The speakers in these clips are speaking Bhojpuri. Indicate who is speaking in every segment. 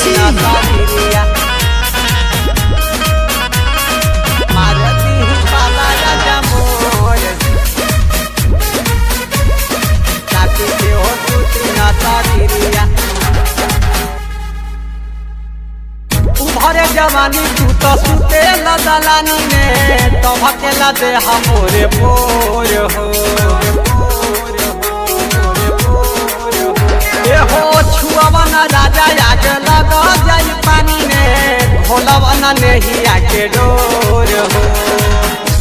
Speaker 1: सुती न शरीरिया मारती पाला राजा मोर साथी के हो सुती न शरीरिया उभरे जवानी तू तो सुते न दलानी में तो भकेला दे हमरे बोर हो हो छुआवन राजा आज लगा जाई पानी में घोलवन नहीं आके डोर हो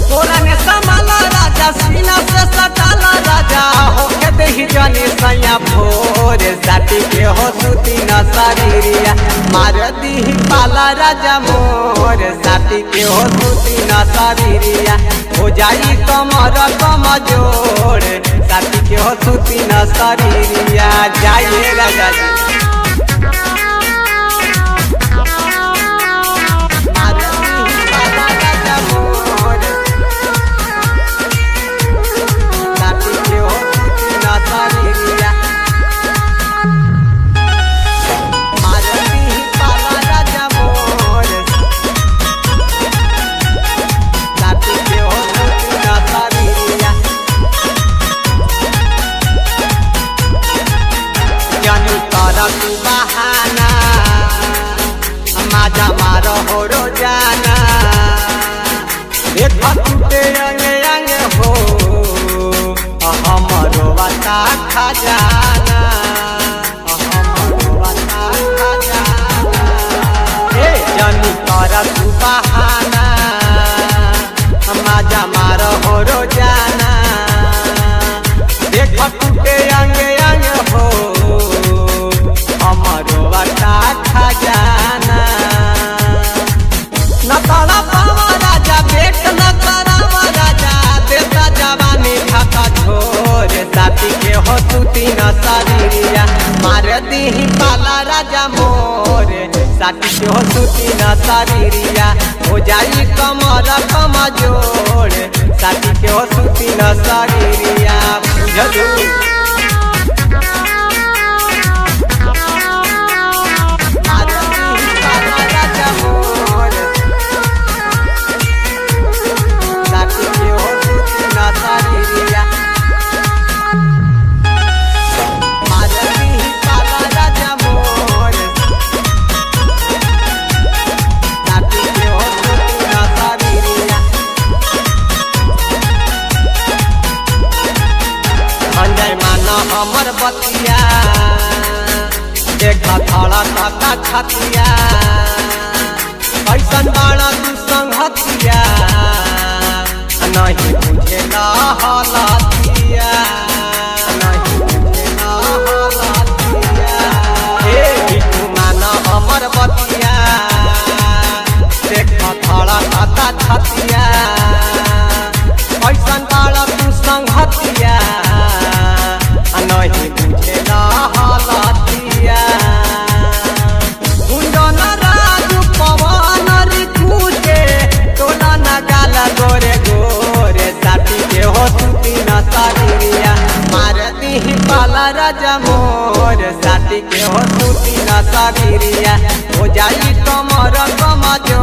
Speaker 1: तोरा ने संभाला राजा सीना से सटाला राजा होके देही जानी सैया भोर साथी के हो सुती न शरीरिया मार दी पाला राजा मोर साथी के हो सुती न शरीरिया हो जाई कमर कमजोर साथी के हो सुती न शरीरिया जाइए राजा जी तू बहाना माजा मारो हो रोजाना देखा टूटे अंगे अंगे हो हमरो बता खजाना हमरो बता खजाना ए जानी तोरा तू बहाना माजा मारो हो रोजाना देखा टूटे अंगे अंगे हो हमरो बता खजाना न तारा पावा राजा बेट न करावा राजा देता जवानी खाता छोर साथी के हो सुती न शरीरिया मार दी पाला राजा मोर साथी के हो सुती न शरीरिया हो जाई कमर कमजोर साथी के हो सुती न शरीरिया बुझलू हमर बतिया देखा थोड़ा तका छतिया ऐसन बाड़ा तू संगतिया नहीं बुझे ना हालतिया नहीं बुझे ना हालतिया ए बिटू माना हमर बतिया देखा थोड़ा तका छतिया ऐसन बाड़ा तू संगतिया नहीं बुझे ना हालतिया गुंजन राजू पवन ऋतु के तोला न गाला गोरे गोरे साथी के हो सुती न शरीरिया मार दी पाला राजा मोर साथी के हो सुती न शरीरिया हो जाई कमर कमजोर